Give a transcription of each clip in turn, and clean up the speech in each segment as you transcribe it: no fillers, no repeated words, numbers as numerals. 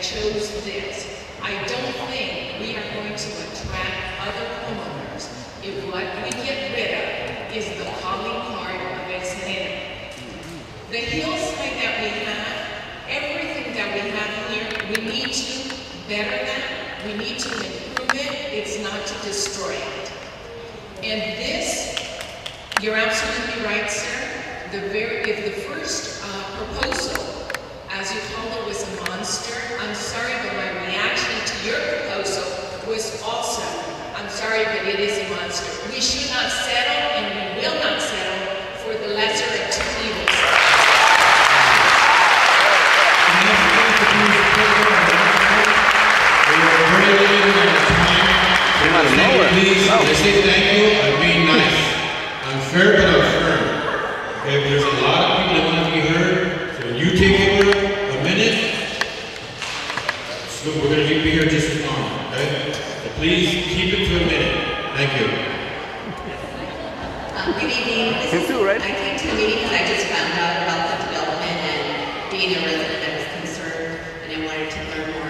chose this. I don't think we are going to attract other homeowners if what we get rid of is the calling part of El Sereno. The hillside that we have, everything that we have here, we need to better that, we need to improve it, it's not to destroy it. And this, you're absolutely right, sir. If the first proposal, as you call it, was a monster, I'm sorry, but my reaction to your proposal was also, I'm sorry, but it is a monster. We should not settle, and we will not settle for the lesser of two evils. Please, I say thank you. I'm being nice. I'm fair, but I'm firm. Okay, there's a lot of people that want to be heard. So when you take over a minute, so we're going to be here just as long. Okay? So please keep it to a minute. Thank you. Good evening. I came to the meeting because I just found out about the development, and being a resident, I was concerned and I wanted to learn more.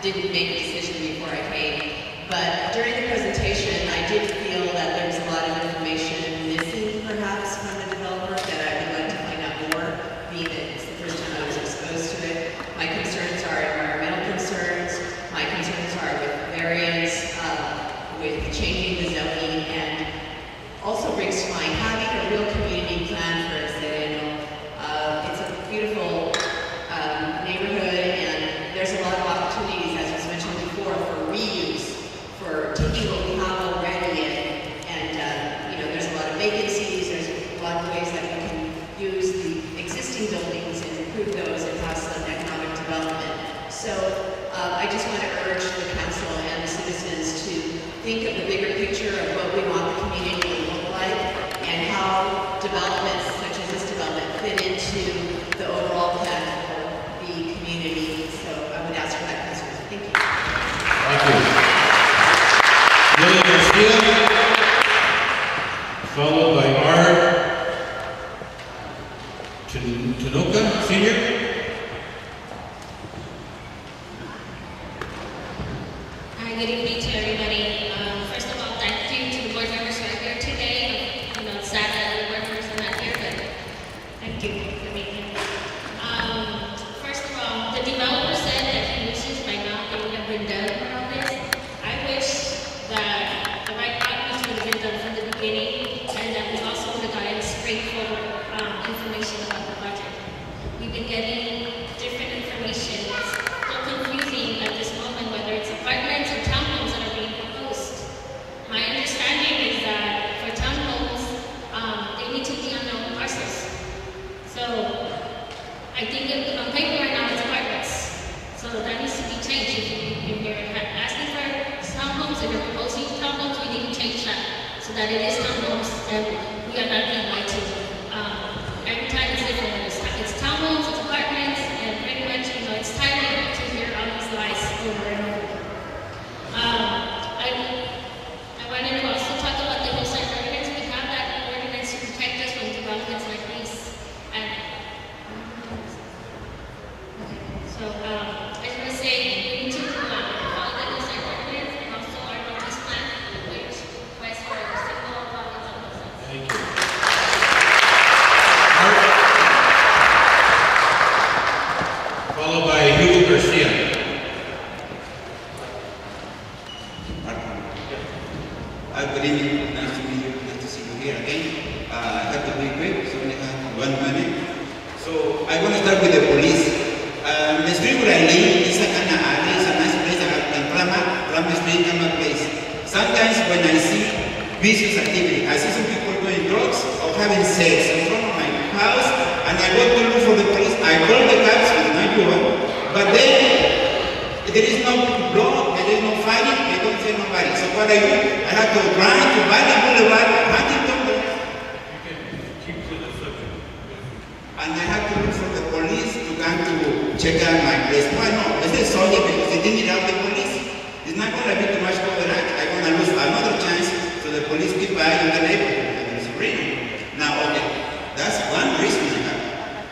Didn't make a decision before I came. But during the presentation, I did feel that there was a lot of information missing, perhaps, from the developer that I would like to find out more, being that it's the first time I was exposed to it. My concerns are environmental concerns. My concerns are with variance, with changing the zoning, and also brings to mind having a real community plan for Sereno. It's a beautiful neighborhood, and there's a lot of opportunities, as was mentioned before, for reuse, for taking what we have already and there's a lot of vacancies, there's a lot of ways that we can use the existing buildings and improve those and have some economic development. So I just want to urge the council and the citizens to think of the bigger picture of what we want the community to look like and how developments such as this development fit into the overall plan for the community. So I would ask for that concern. Thank you. Thank you. Garcia, followed by R. Tanoka, Senior. Hi, good evening to everybody. First of all, thank you to the board members who are here today. It's sad that the board members are not here, but thank you for being here. First of all, the developer said that he wishes by now they would have been done with all this. I wish that the right outreach would have been done from the beginning, and that we also would have gotten straightforward information about the budget. We've been getting different information. It's so confusing at this moment, whether it's apartments or townhomes that are being proposed. My understanding is that for townhomes, they need to be on their own parcels. So I think on paper right now it's apartments. So that needs to be changed. If you're asking for townhomes, if you're proposing townhomes, we need to change that so that it is townhomes and we are not being lied to. Every time it's different. It's townhomes, it's apartments, and pretty much, it's tiring to hear all these lies over and over. I wanted to also talk about the hillside ordinance. We have that ordinance to protect us from developments like these. And so I just want to say we need to follow the hillside ordinance and also our notice plan, which requests for a single province of hillsides. Thank you. Followed by Hugo Garcia. Good evening. Nice to meet you. Nice to see you here again. I have to be quick, so only have 1 minute. So I want to start with the police. The street where I live is a kind of alley. It's a nice place. In Rama Street, Rama place. Sometimes when I see vicious activity, I see some people doing drugs or having sex in front of my house, and I go to look for the police. I call the cops with 911, but then there is no law, there is no fighting, they don't say nobody. So what I do, I have to run to Barrio Boulevard, Huntington, and I have to look for the police to come to check out my place. Why not? This is solid because they didn't have the police. It's not going to be too much coverage. I'm going to lose another chance, so the police keep eye on the neighborhood. And it's Sereno. Now, okay, that's one reason I have.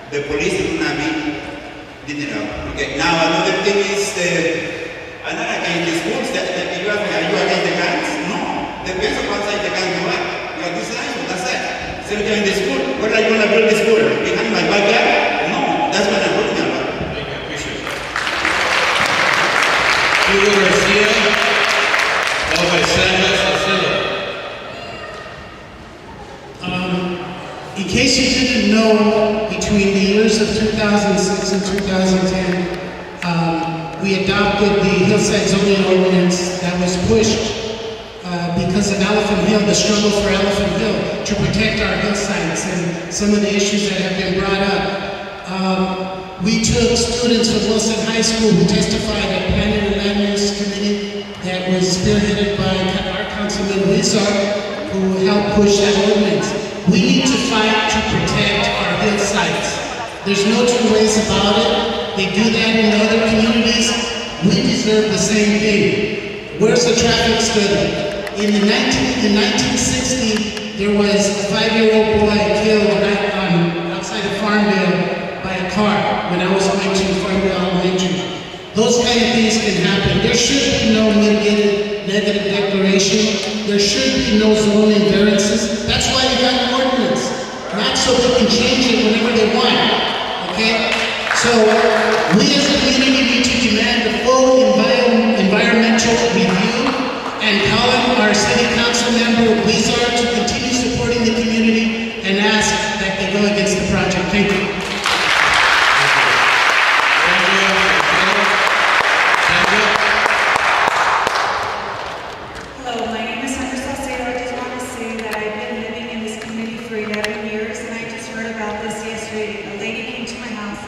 The police is going to be didn't know. Okay, now another thing is, I'm not against the schools that you ask me, are you against the guns? No, depends on what side the gun you are. You are this side or that side. So you're in the school, where are you going to build the school? Behind my backyard? No, that's what I'm talking about. Thank you, I appreciate it. Hugo Garcia, followed by Sandra Salcedo. In case you didn't know, between the years of 2006 and 2010, we adopted the hillside zoning ordinance that was pushed because of Elephant Hill, the struggle for Elephant Hill, to protect our hillsides and some of the issues that have been brought up. We took students from Wilson High School who testified at Planning and Land Use Committee that was spearheaded by our Councilman Wizard, who helped push that ordinance. We need to fight to protect our hillsides. There's no two ways about it. They do that in other communities. We deserve the same thing. Where's the traffic study? In 1960, there was a 5-year-old boy killed outside of Farmville by a car when I was going to Farmville Elementary. Those kind of things can happen. There should be no mitigated negative declaration. There should be no zoning variances. That's why you got an ordinance, not so they can change it whenever they want. Okay? So we as a community need to demand a full environmental review and call on our city council member Wizard to continue supporting the community and ask that they go against the project. Thank you. Hello, my name is Sandra Salcedo. I just want to say that I've been living in this community for 11 years, and I just heard about this yesterday. A lady came to my house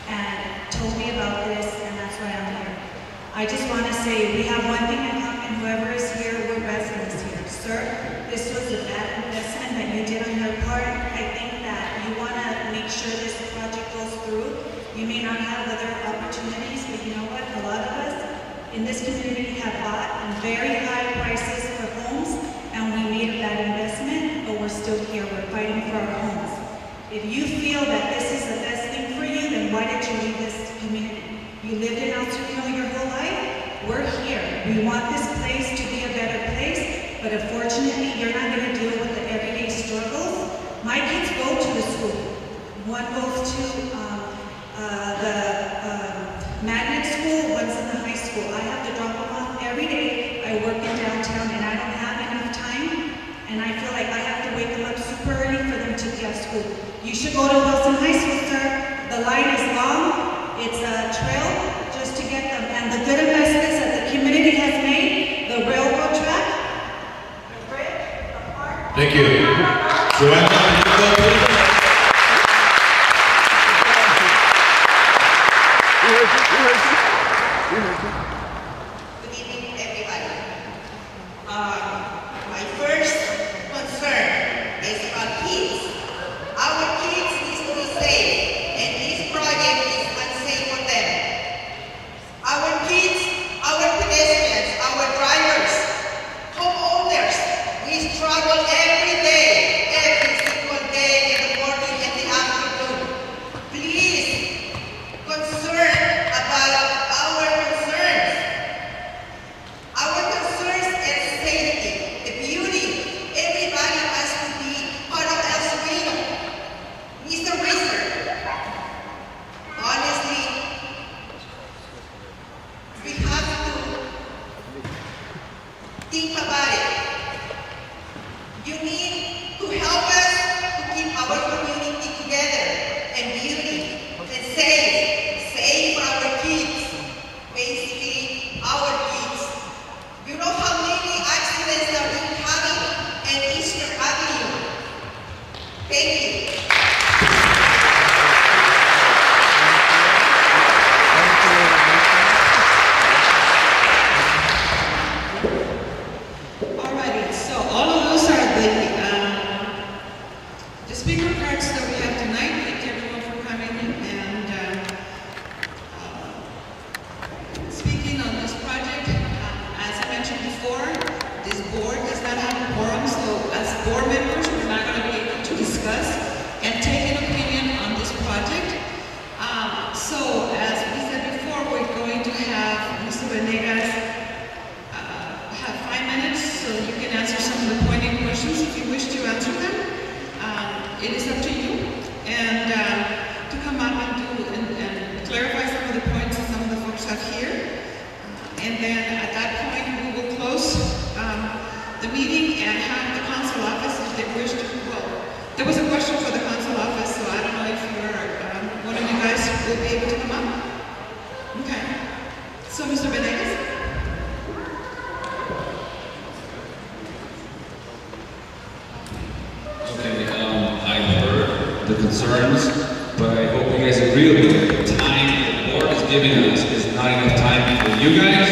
and told me about this, and that's why I'm here. I just want to say we have one thing in common. Whoever is here, we're residents here. Sir, this was a bad investment that you did on your part. I think that you want to make sure this project goes through. You may not have other opportunities, but you know what? A lot of us in this community have bought at very high prices for homes, and we made a bad investment, but we're still here. We're fighting for our homes. If you feel that this is the best thing for you, then why did you leave this community? You lived in El Sereno your whole life. We're here. We want this place to be a better place, but unfortunately, you're not going to deal with the everyday struggles. My kids go to the school. One goes to the magnet school, one's in the high school. I have to drop them off every day. I work in downtown and I don't have enough time, and I feel like I have to wake them up super early for them to be at school. You should go to Wilson High School, sir. The line is long. It's a trail just to get them. And the good investments that the community has made, the railroad track, the bridge, the park. Thank you. Joanna, can you go, please? Good evening, everybody. My first concern is about kids. Our kids need to be safe, and this project is unsafe for them. Our kids, our pedestrians, our drivers, homeowners, we struggle every day, every single day, in the morning and the afternoon. Please, concern about it is up to you. And to come up and clarify some of the points that some of the folks have here. And then at that point, we will close the meeting and have the council office, if they wish to, well, there was a question for the council office, so I don't know if one of you guys will be able to come up. Okay. So, Mr. Venegas? Okay, I've heard the concerns, but I hope you guys agree with me that the time the board is giving us is not enough time for you guys,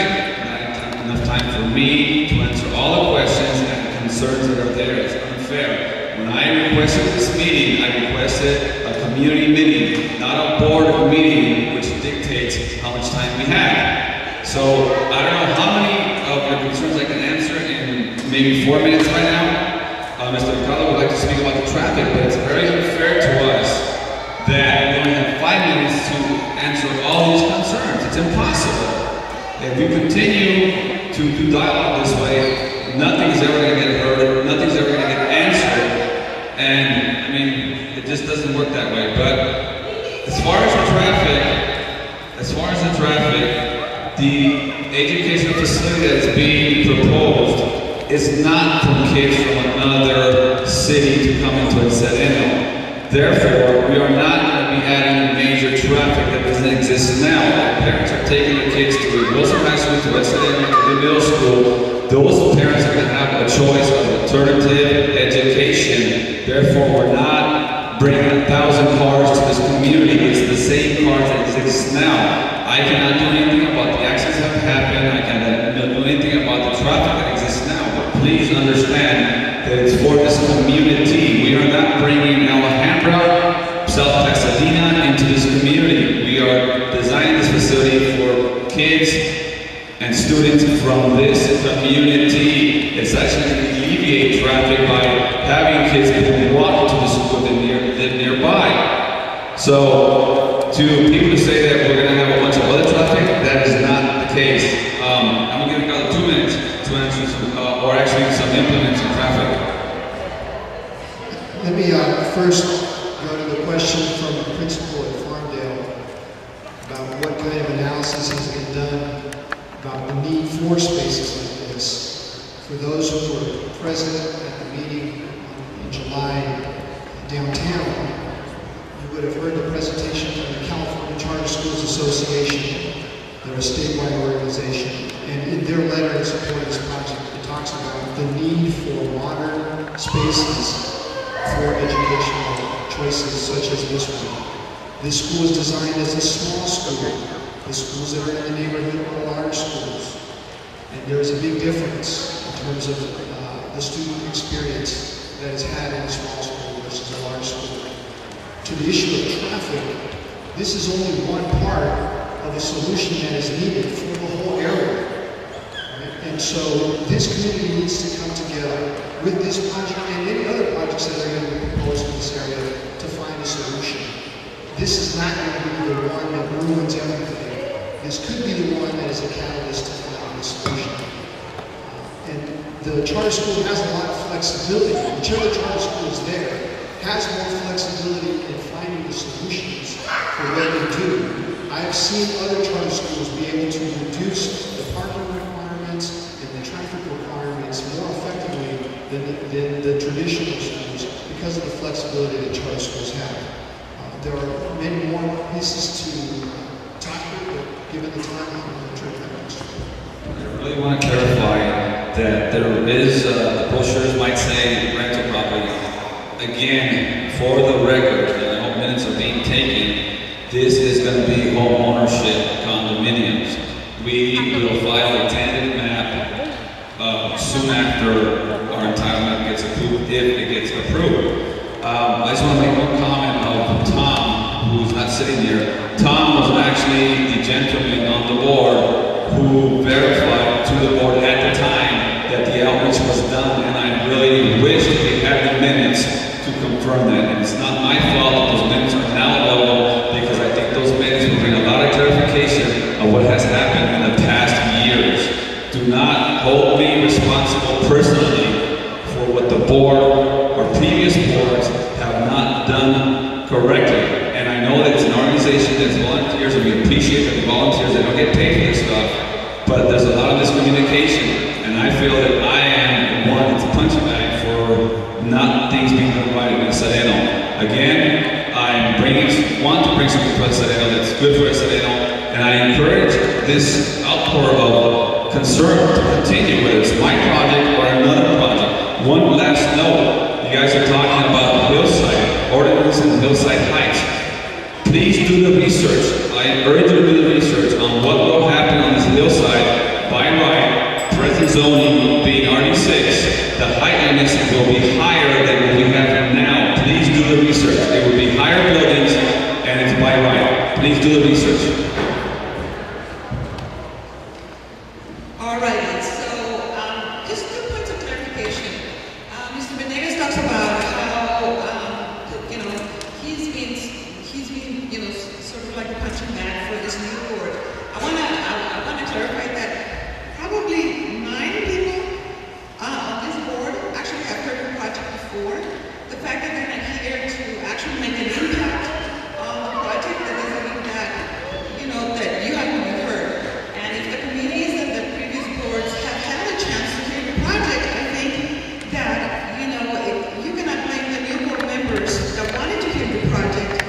not enough time for me to answer all the questions and the concerns that are there. It's unfair. When I requested this meeting, I requested a community meeting, not a board meeting, which dictates how much time we have. So I don't know how many of your concerns I can answer in maybe 4 minutes right now. Mr. Ricardo would like to speak about the traffic, but it's very unfair to us that we only have 5 minutes to answer all these concerns. It's impossible. If we continue to do dialogue this way, nothing's ever going to get heard, nothing's ever going to get answered, and I mean, it just doesn't work that way. But as far as the traffic, the educational facility that is being proposed is not from kids from another city to come into Sereno. Therefore, we are not going to be adding major traffic that doesn't exist now. Our parents are taking their kids to Wilson High School, to West Sereno, to the middle school. Those parents are going to have a choice of alternative education. Therefore, we're not bringing 1,000 cars to this community. It's the same cars that exist now. I cannot do anything about the accidents that have happened. I cannot do anything about the traffic that exists now. Please understand that it's for this community. We are not bringing Alhambra, South Pasadena into this community. We are designing this facility for kids and students from this community. It's actually going to alleviate traffic by having kids that can walk to the school that live nearby. So, to people to say that we're going to have a bunch of other traffic, that is not the case. I'm going to give you 2 minutes to answer or actually some implements in traffic. Let me first go to the question from the principal at Farmdale about what kind of analysis has been done about the need for spaces like this. For those who were present at the meeting in July downtown, you would have heard the presentation from the California Charter Schools Association. They're a statewide organization, and in their letter in support of this project, it talks about the need for modern spaces for educational choices such as this one. This school is designed as a small school. The schools that are in the neighborhood are large schools, and there is a big difference in terms of the student experience that is had in a small school versus a large school. To the issue of traffic, this is only one part of a solution that is needed for the whole area. Right? And so this community needs to come together with this project and any other projects that are going to be proposed in this area to find a solution. This is not going to be the one that ruins everything. This could be the one that is a catalyst to find a solution. And the charter school has a lot of flexibility. Whichever charter school is there has more flexibility in finding the solutions for what they do. I've seen other charter schools be able to reduce the parking requirements and the traffic requirements more effectively than the traditional schools because of the flexibility that charter schools have. There are many more pieces to talk about, but given the time, I'm going to turn that next to you. I really want to clarify that there is, the brochures might say rental property. Again, for the record, and I hope minutes are being taken, this is going to be home ownership condominiums. We will file a tentative map soon after our entitlement gets approved, if it gets approved. I just want to make one comment of Tom, who's not sitting here. Tom was actually the gentleman on the board who verified to the board at the time that the outreach was done, and I really wish that they had the minutes to confirm that. And it's not my fault that those minutes are now available, because I think those minutes will bring a lot of clarification of what has happened in the past years. Do not hold me responsible personally for what the board or previous boards have not something for Sereno that's good for Sereno, and I encourage this outpour of concern to continue, whether it's my project or another project. One last note, you guys are talking about hillside, ordinance and hillside heights. Please do the research. I urge you to do the research on what will happen on this hillside by right, present zoning being RD6. The height limits will be higher than what we have now. Please do the research. There will be higher buildings and it's by right. Please do the research. All right, so just 2 points of clarification. Mr. Venegas talks about how, he's been, sort of like a punching bag for this new board. I wanna clarify that probably 9 people on this board actually have heard the project before. The fact that they're not here to actually make an impact on the project, that doesn't mean that, that you haven't heard. And if the committees and the previous boards have had a chance to hear the project, I think that, if you cannot blame the new board members that wanted to hear the project.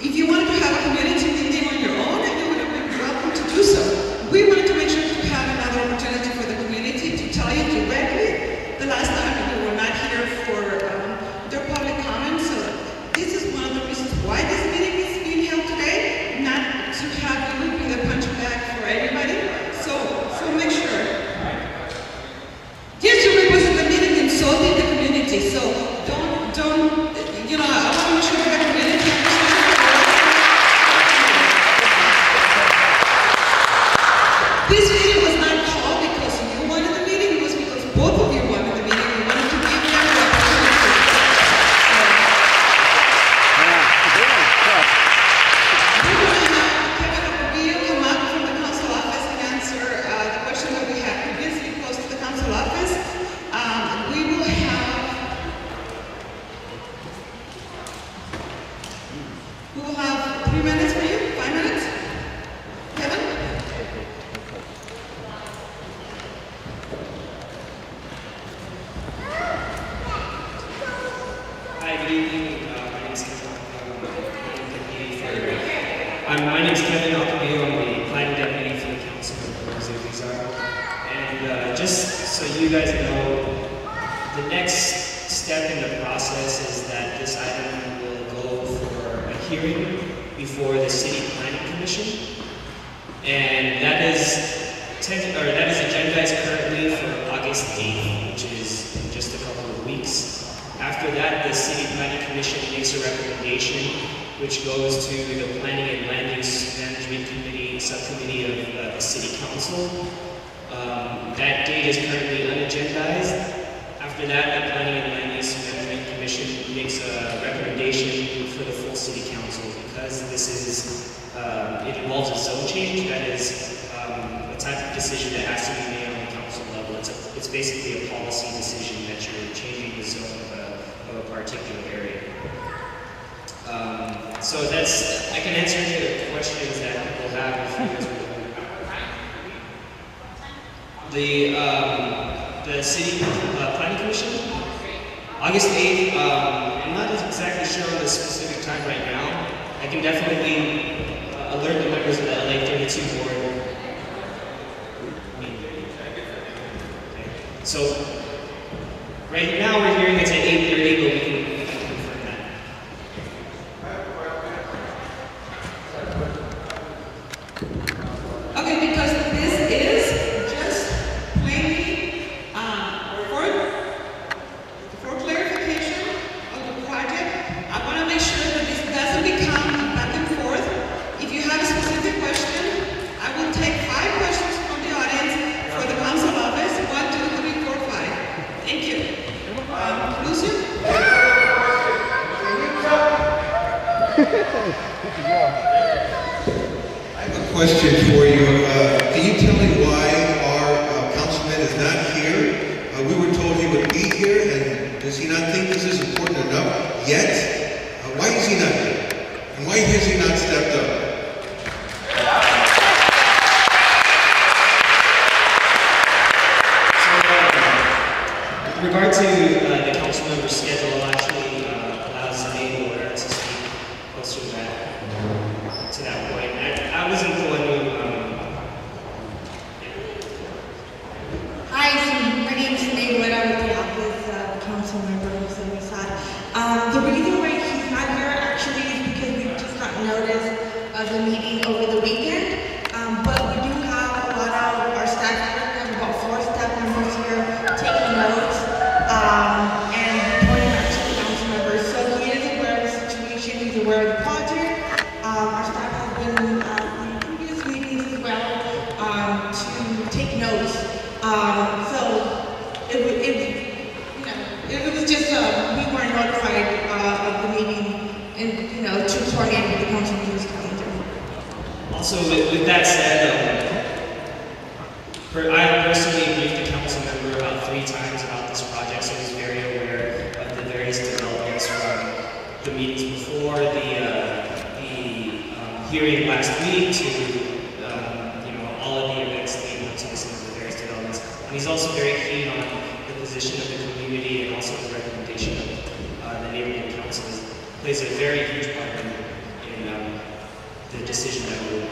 If you wanted to have a community meeting on your own, then you would have been welcome to do so. We wanted to make sure to have another opportunity for the community to tell you directly. The last time we were not here for their public comments, so this is one of the reasons why this meeting is being held today, not to have you be the punching bag for everybody. So make sure. Yes, you represent the meeting insulting the community, so don't, I want to make sure that the community understands. This meeting was not called because you wanted the meeting, it was because both of you wanted the meeting. We wanted to give them the opportunity. We're going to have Kevin Apobio come up from the council office and answer the question that we had previously posed to the council office. We will have 3 minutes for you, 5 minutes. Kevin? Hi, good evening. My name is Kevin Apobio. I'm the planning deputy for the council of And just so you guys know, the next step in the process is that this item will go for a hearing before the city planning commission, and that is agendized currently for August 8th, which is in just a couple of weeks. After that, the City Planning Commission makes a recommendation, which goes to the Planning and Land Use Management Committee, subcommittee of the City Council. That date is currently unagendized. After that, the Planning and Land Use Management Commission makes a recommendation for the full City Council. Because this is, it involves a zone change, that is a type of decision that has to be made on the council level. It's basically a policy decision that you're changing the zone of a particular area. So I can answer any of the questions that people have if you guys would. The City Planning Commission, August 8th, I'm not exactly sure on the specific time right now. I can definitely alert the members of the LA 32 board. So, right now we're hearing it's at 8:30, but we can confirm that. Okay, because this is just plainly for clarification of the project. I want to make sure that this doesn't become back and forth. If you have a specific question, I will take 5 questions from the audience for the council office. 1, 2, 3, 4, 5. Thank you. Lucio? I have a question for you. Can you tell me why our councilman is not here? We were told he would be here, and does he not think this is important enough yet? Why is he not here? And why has he not stepped up? So, with regard to the council member's schedule, actually allows me or to speak. closer to that point. I wasn't the one who. Hi, so my name is Maywood. I'm with the office of council member Jose Misad. The reason why he's not here actually is because we just got notice of the meeting over the weekend. But we do have a lot of our staff here. We have about 4 staff members here taking notes and reporting back to the council members. So he is aware of the situation. He's aware of the project. Our staff has been in previous meetings as well to take notes. So it was just we weren't notified of the meeting and to coordinate with the council members calendar. Also, with that said, I personally briefed the council member about 3 times about this project, so he's very aware of the various developments from the meetings before, the hearing last week to all of the events leading up to some of the various developments. And he's also very keen on the position of the community and also the recommendation of the neighborhood council. Plays a very huge part in the decision that we make.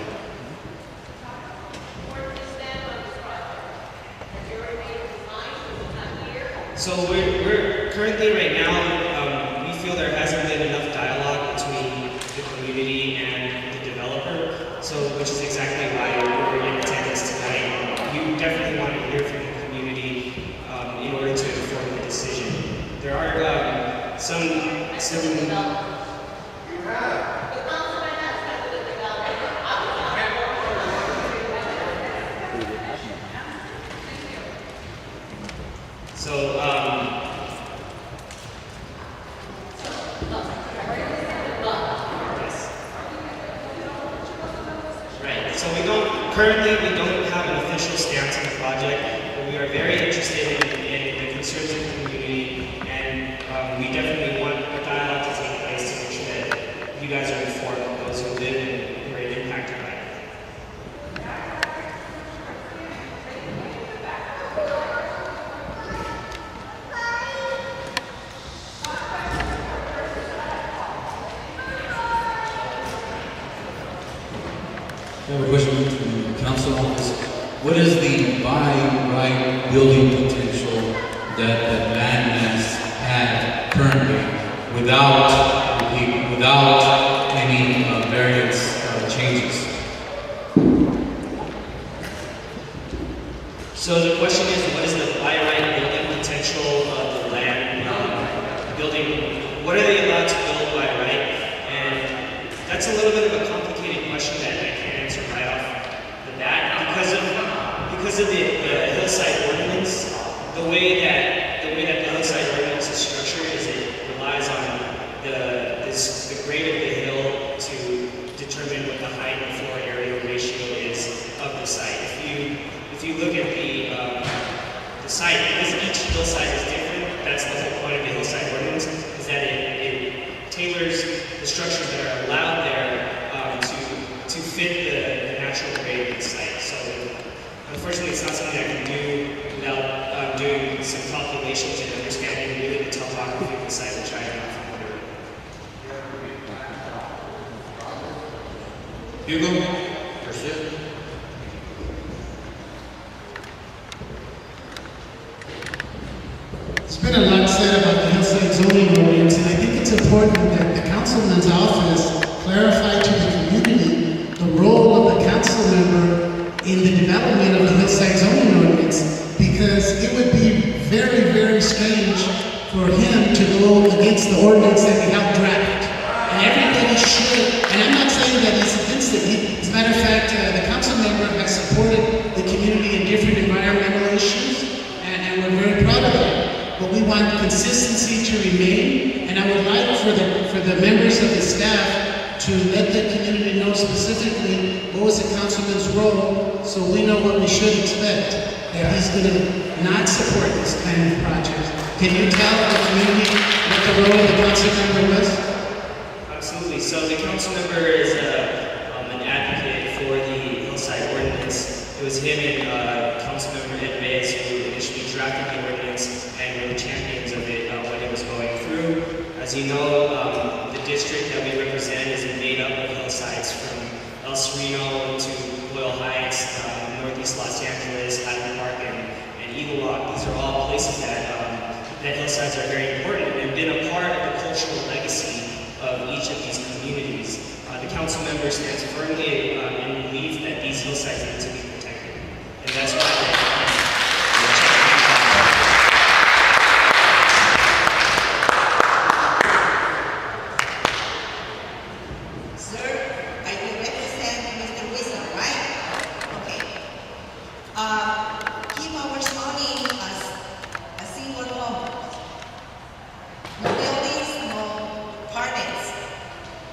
So we're currently right now, we feel there hasn't been enough dialogue between the community and the developer, which is exactly why we're in attendance tonight. You definitely want to hear from the community in order to inform the decision. There are some currently, we don't have an official stance on the project, but we are very interested in the concerns of the community, and we definitely want a dialogue to take place to make sure that you guys are informed of those who live and who are impacted by it. I have a question to the council office. What is the by right building potential that landmass had currently without any variance changes? So the question is, what is the by right building potential of the land building? What are they allowed to build by right? And that's a little bit of a complicated question that I can't answer right off the bat because of the hillside ordinance. The way that the hillside ordinance is structured is it relies on the grade of the hill to determine what the height and floor area ratio is of the site. If you look at the site, because each hillside is different, that's the whole point of the hillside ordinance, is that it tailors the structures that are allowed there to fit the natural grade of the site. So unfortunately, it's not something I can do without doing some calculations and understanding really the topography of the site, which I am not familiar with. Hugo, persist. There's been a lot said about the hillside zoning ordinance, and I think it's important that the councilman's office clarify to the community the role of the council member in the development of the hillside zoning ordinance, because it would be very, very strange for him to go against the ordinance that we helped draft. And everybody should, and I'm not saying that he's against it. As a matter of fact, the council member has supported the community in different environmental issues, and we're very proud of that. But we want consistency to remain, and I would like for the members of the staff to let the community know specifically what was the councilman's role, so we know what we should expect, that he's going to not support this kind of project. Can you tell the community what the role of the council member was? Absolutely. So the council member is an advocate for the hillside ordinance. It was him and council member Ed Reyes who initially drafted the ordinance and were the champions of it when it was going through. As you know, the district that we represent is made up of hillsides from El Sereno to Loyal Heights, Northeast Los Angeles, Highland Park, and Eagle Rock. These are all places that hillsides are very important and been a part of the cultural legacy of each of these communities. The council member stands firmly in belief that these hillsides need to be protected. And that's why keep our zoning as a single home. No buildings, no apartments.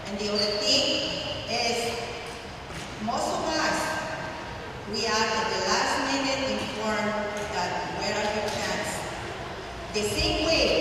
And the other thing is, most of us, we are at the last minute informed that where are your plans. The same way